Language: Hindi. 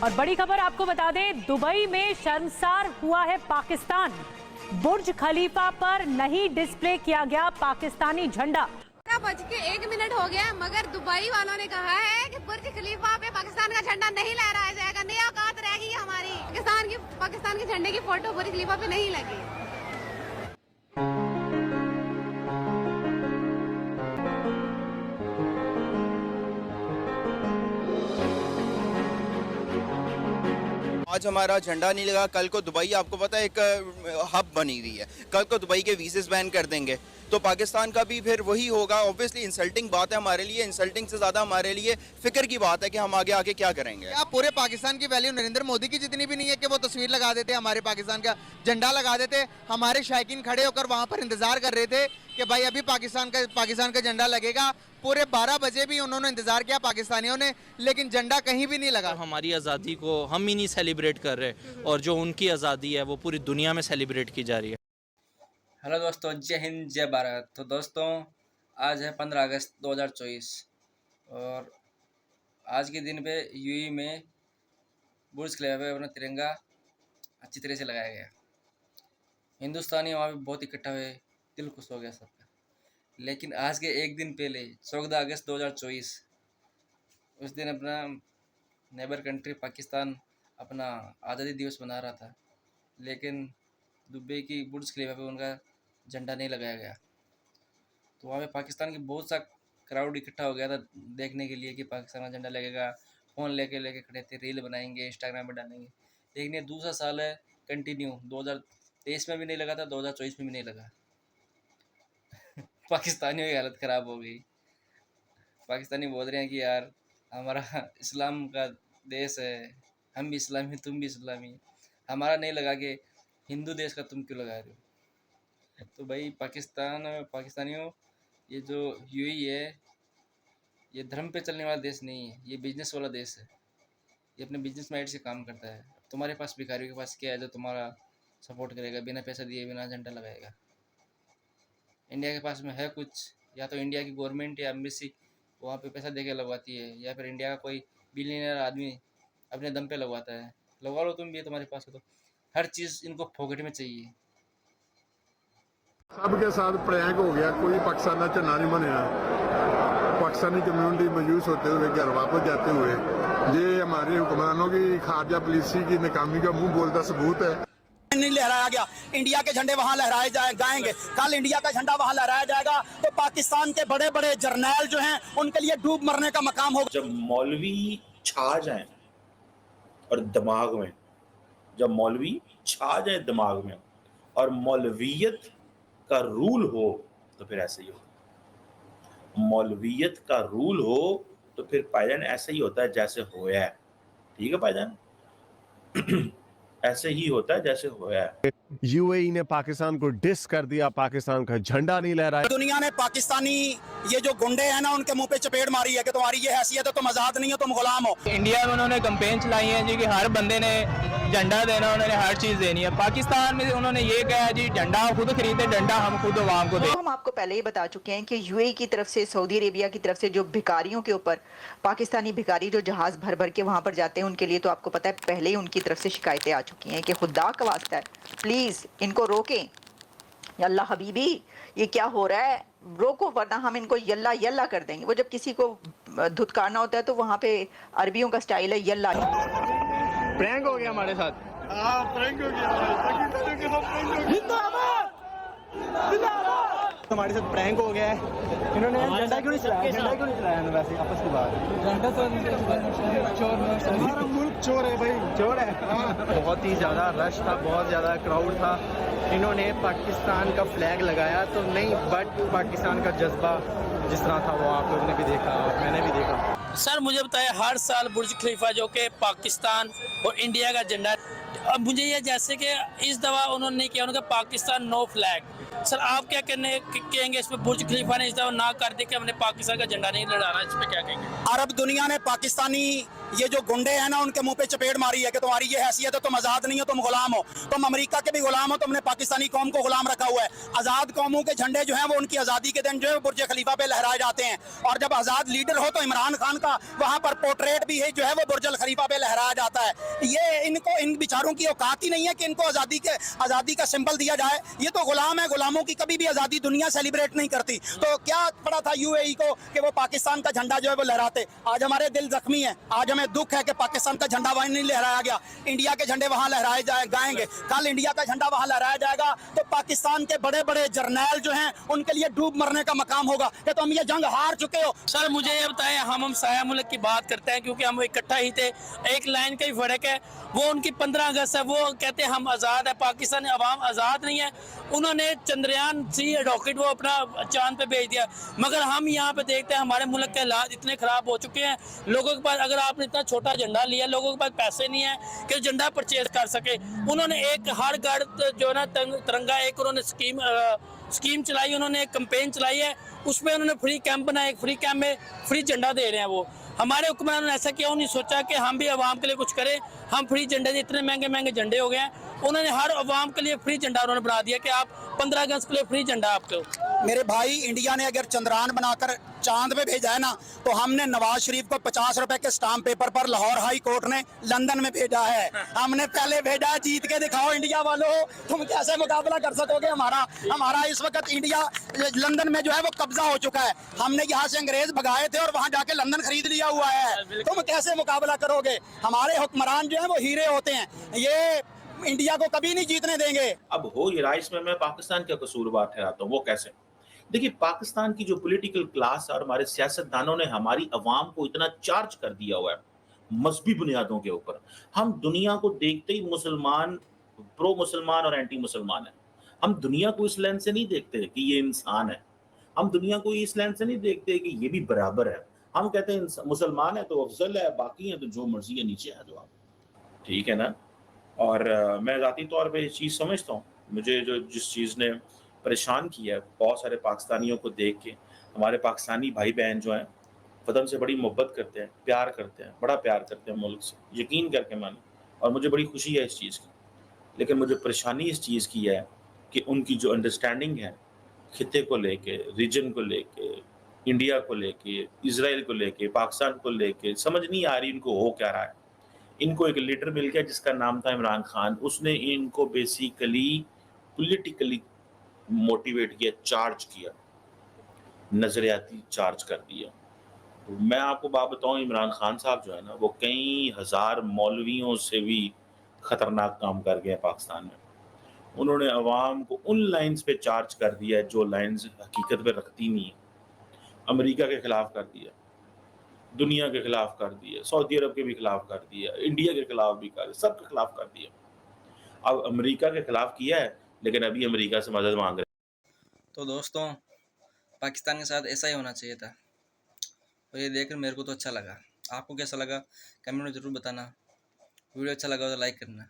और बड़ी खबर आपको बता दें, दुबई में शर्मसार हुआ है पाकिस्तान। बुर्ज खलीफा पर नहीं डिस्प्ले किया गया पाकिस्तानी झंडा। 1:01 हो गया, मगर दुबई वालों ने कहा है कि बुर्ज खलीफा पे पाकिस्तान का झंडा नहीं लहराया जाएगा। नई औकात रहेगी हमारी। पाकिस्तान के झंडे की फोटो बुर्ज खलीफा पे नहीं लगी। आज हमारा झंडा नहीं लगा, कल को दुबई आपको पता है एक हब बनी हुई है, कल को दुबई के वीज़े बैन कर देंगे तो पाकिस्तान का भी फिर वही होगा। ऑब्वियसली इंसल्टिंग बात है हमारे लिए, इंसल्टिंग से ज़्यादा हमारे लिए फिक्र की बात है कि हम आगे क्या करेंगे। आप पूरे पाकिस्तान की वैल्यू नरेंद्र मोदी की जितनी भी नहीं है कि वो तस्वीर लगा देते, हमारे पाकिस्तान का झंडा लगा देते। हमारे शायकीन खड़े होकर वहाँ पर इंतजार कर रहे थे कि भाई अभी पाकिस्तान का झंडा लगेगा। पूरे 12 बजे भी उन्होंने इंतजार किया पाकिस्तानियों ने, लेकिन झंडा कहीं भी नहीं लगा। हमारी आज़ादी को हम ही नहीं सेलिब्रेट कर रहे और जो उनकी आज़ादी है वो पूरी दुनिया में सेलिब्रेट की जा रही है। हेलो दोस्तों, जय हिंद जय भारत। तो दोस्तों आज है 15 अगस्त 2024 और आज के दिन पे यूएई में बुर्ज खलीफा पे अपना तिरंगा अच्छी तरह से लगाया गया। हिंदुस्तानी वहाँ पे बहुत इकट्ठा हुए, दिल खुश हो गया सबका। लेकिन आज के एक दिन पहले 14 अगस्त 2024 उस दिन अपना नेबर कंट्री पाकिस्तान अपना आज़ादी दिवस मना रहा था, लेकिन दुबई की बुर्ज खलीफा पे उनका झंडा नहीं लगाया गया। तो वहाँ पे पाकिस्तान की बहुत सा क्राउड इकट्ठा हो गया था देखने के लिए कि पाकिस्तान का झंडा लगेगा। फ़ोन लेके खड़े थे, रील बनाएंगे, इंस्टाग्राम पे डालेंगे। लेकिन ये दूसरा साल है कंटिन्यू, 2023 में भी नहीं लगा था, 2024 में भी नहीं लगा। पाकिस्तानियों की हालत ख़राब हो गई। पाकिस्तानी बोल रहे हैं कि यार हमारा इस्लाम का देश है, हम भी इस्लामी, तुम भी इस्लामी, हमारा नहीं लगा के हिंदू देश का तुम क्यों लगा रहे हो। तो भाई पाकिस्तानियों, ये जो यूएई है ये धर्म पे चलने वाला देश नहीं है, ये बिजनेस वाला देश है। ये अपने बिजनेस माइंड से काम करता है। तुम्हारे पास भिखारियों के पास क्या है जो तुम्हारा सपोर्ट करेगा, बिना पैसा दिए, बिना झंडा लगाएगा। इंडिया के पास में है कुछ, या तो इंडिया की गवर्नमेंट या एम्बेसी वहाँ पे पैसा दे के लगवाती है, या फिर इंडिया का कोई बिलियनर आदमी अपने दम पे लगवाता है। लगवा लो तुम भी, तुम्हारे पास है तो। हर चीज़ इनको फोकट में चाहिए। सबके साथ प्रैंक हो गया, कोई पाकिस्तान का झंडा नहीं बनया। पाकिस्तानी कम्युनिटी मायूस होते हुए घर वापस जाते हुए, ये हमारे हुक्मरानों की खारजा पॉलिसी की नाकामी का मुंह बोलता सबूत है। नहीं लहराया गया, इंडिया के झंडे वहां लहराए जाएंगे। कल इंडिया का झंडा वहां लहराया जाएगा तो पाकिस्तान के बड़े बड़े जर्नैल जो हैं उनके लिए डूब मरने का मकाम होगा। जब मौलवी छा जाए और दिमाग में, जब मौलवी छा जाए दिमाग में और मौलवियत का रूल हो तो फिर ऐसे ही होता। मौलवियत का रूल हो तो फिर भाईजान ऐसे ही होता है जैसे होया है। ठीक है भाईजान, ऐसे ही होता है जैसे होया है। यूएई ने पाकिस्तान को डिस कर दिया, पाकिस्तान का झंडा नहीं लहराया। दुनिया ने पाकिस्तानी ये जो गुंडे हैं ना उनके मुंह पे चपेट मारी है कि तुम्हारी ये हैसियत है, तुम आजाद नहीं हो, तुम गुलाम हो। इंडिया में उन्होंने कैंपेन चलाई है जी कि हर बंदे ने झंडा देना, उन्होंने हर चीज़ देनी है। पाकिस्तान में उन्होंने ये कहा जी झंडा खुद खरीदे, झंडा हम खुद आवाम को दें। हम आपको पहले ही बता चुके हैं कि यूएई की तरफ से, सऊदी अरेबिया की तरफ से जो भिखारियों के ऊपर, पाकिस्तानी भिखारी जो जहाज भर भर के वहां पर जाते हैं, उनके लिए तो आपको पता है पहले ही उनकी तरफ से शिकायतें आ चुकी हैं कि खुदा का वास्ता है प्लीज इनको रोकें। यल्ला हबीबी, ये क्या हो रहा है, रोको वरना हम इनको यल्ला यल्ला कर देंगे। वो जब किसी को धुतकारना होता है तो वहाँ पे अरबियों का स्टाइल है यल्ला। प्रैंक हो गया हमारे साथ। प्रैंक हो गया, हमारे साथ प्रैंक हो गया है। इन्होंने झंडा क्यों नहीं चलाया वैसे आपस की बात। झंडा तो हमारा मुल्क चोर है भाई, चोर है। बहुत ही ज़्यादा रश था, बहुत ज़्यादा क्राउड था। इन्होंने पाकिस्तान का फ्लैग लगाया तो नहीं, बट पाकिस्तान का जज्बा जिस तरह था वो आप लोगों ने भी देखा और मैंने भी देखा। सर मुझे बताया, हर साल बुर्ज खलीफा जो कि पाकिस्तान और इंडिया का झंडा अब मुझे ये जैसे कि इस दफ़ा उन्होंने नहीं किया, उन्होंने पाकिस्तान नो फ्लैग। सर आप क्या कहेंगे इस पर? बुर्ज खलीफा ने इस दफ़ा ना कर दी कि हमने पाकिस्तान का झंडा नहीं लहराना, इस पर क्या कहेंगे? अरब दुनिया ने पाकिस्तानी ये जो गुंडे हैं ना, उनके मुंह पे चपेट मारी है कि तुम्हारी ये हैसियत है, तुम आज़ाद नहीं हो, तुम गुलाम हो, तुम अमेरिका के भी गुलाम हो, तुमने पाकिस्तानी कौम को गुलाम रखा हुआ है। आज़ाद कौमों के झंडे जो हैं वो उनकी आज़ादी के दिन जो है बुर्ज खलीफा पे लहराए जाते हैं, और जब आज़ाद लीडर हो तो इमरान खान का वहाँ पर पोर्ट्रेट भी है जो है वो बुर्ज खलीफा पे लहराया जाता है। ये इनको, इन बेचारों की औकात ही नहीं है कि इनको आज़ादी का सिंबल दिया जाए। ये तो गुलाम है, गुलामों की कभी भी आज़ादी दुनिया सेलिब्रेट नहीं करती। तो क्या पड़ा था यूएई को कि वो पाकिस्तान का झंडा जो है वो लहराते? आज हमारे दिल जख्मी है, आज हमें दुख है कि पाकिस्तान का झंडा वहीं नहीं लहराया गया। इंडिया के झंडे वहां लहराए जाएंगे, कल इंडिया का झंडा वहां लहराया जाएगा तो पाकिस्तान के बड़े बड़े जर्नैल जो हैं उनके लिए डूब मरने का मकाम होगा कि तुम ये जंग हार चुके हो। सर मुझे ये बताएं, हम साया मुल्क की बात करते हैं क्योंकि हम इकट्ठा ही थे, एक लाइन का ही फर्क है। वो उनकी 15 अगस्त है, वो कहते हैं हम आज़ाद है, पाकिस्तान अवाम आज़ाद नहीं है। उन्होंने चंद्रयान 3 रॉकेट वो अपना चांद पे भेज दिया, मगर हम यहाँ पे देखते हैं हमारे मुल्क के हालात इतने ख़राब हो चुके हैं। लोगों के पास, अगर आपने इतना छोटा झंडा लिया, लोगों के पास पैसे नहीं है कि झंडा परचेज कर सके। उन्होंने एक हर घर जो है ना तिरंगा, एक उन्होंने स्कीम चलाई, उन्होंने एक कैंपेन चलाई है, उसमें उन्होंने फ्री कैंप बनाया, एक फ्री कैंप में फ्री झंडा दे रहे हैं। वो हमारे हुक्मरान ने ऐसा क्यों नहीं सोचा कि हम भी आवाम के लिए कुछ करें? हम फ्री झंडे, इतने महंगे महंगे झंडे हो गए हैं, उन्होंने हर आवाम के लिए फ्री झंडा उन्होंने बना दिया कि आप 15 अगस्त के लिए फ्री झंडा आपको। मेरे भाई, इंडिया ने अगर चंद्रयान बनाकर चांद पे भेजा है ना, तो हमने नवाज शरीफ को 50 रुपए के स्टाम्प पेपर पर लाहौर हाई कोर्ट ने लंदन में भेजा है। हमने पहले भेजा, जीत के दिखाओ इंडिया वालों, तुम कैसे मुकाबला कर सकोगे हमारा इस वक्त इंडिया लंदन में जो है वो कब्जा हो चुका है। हमने यहाँ से अंग्रेज भगाए थे और वहाँ जाके लंदन खरीद लिया हुआ है, तुम कैसे मुकाबला करोगे? हमारे हुक्मरान जो है वो हीरे होते हैं, ये इंडिया को कभी नहीं जीतने देंगे। अब हो ये राइस में मैं पाकिस्तान का कसूरवार ठहराता हूँ। वो कैसे? देखिए, पाकिस्तान की जो पॉलिटिकल क्लास और हमारे सियासतदानों ने हमारी अवाम को इतना चार्ज कर दिया हुआ है मजहबी बुनियादों के ऊपर। हम दुनिया को देखते ही मुसलमान, प्रो मुसलमान और एंटी मुसलमान है। हम दुनिया को इस लेंस से नहीं देखते कि ये इंसान है, हम दुनिया को इस लेंस से नहीं देखते कि ये भी बराबर है। हम कहते हैं मुसलमान है तो अफजल है, बाकी है तो जो मर्जी है नीचे है, तो आप ठीक है ना। और मैं ज़ाती तौर पे ये चीज़ समझता हूँ, मुझे जो जिस चीज़ ने परेशान किया है बहुत सारे पाकिस्तानियों को देख के, हमारे पाकिस्तानी भाई बहन जो हैं वतन से बड़ी मोहब्बत करते हैं, प्यार करते हैं, बड़ा प्यार करते हैं मुल्क से, यकीन करके माने, और मुझे बड़ी खुशी है इस चीज़ की। लेकिन मुझे परेशानी इस चीज़ की है कि उनकी जो अंडरस्टैंडिंग है खिते को लेके, रीजन को लेके, इंडिया को लेके, इजराइल को लेके, पाकिस्तान को लेके, समझ नहीं आ रही इनको हो क्या रहा है। इनको एक लीडर मिल गया जिसका नाम था इमरान खान, उसने इनको बेसिकली पॉलिटिकली मोटिवेट किया, चार्ज किया, नजरियाती चार्ज कर दिया। तो मैं आपको बात बताऊं, इमरान खान साहब जो है ना, वो कई हज़ार मौलवियों से भी ख़तरनाक काम कर गए पाकिस्तान में। उन्होंने अवाम को उन लाइन्स पे चार्ज कर दिया है जो लाइन्स हकीकत पे रखती नहीं है। अमेरिका के ख़िलाफ़ कर दिया, दुनिया के ख़िलाफ़ कर दिया, सऊदी अरब के भी ख़िलाफ़ कर दिया, इंडिया के ख़िलाफ़ भी कर दिया, सब के ख़िलाफ़ कर दिया। अब अमेरिका के ख़िलाफ़ किया है, लेकिन अभी अमेरिका से मदद मांग रहे हैं। तो दोस्तों, पाकिस्तान के साथ ऐसा ही होना चाहिए था, और ये देखकर मेरे को तो अच्छा लगा। आपको कैसा लगा कमेंट में ज़रूर बताना। वीडियो अच्छा लगा तो लाइक करना।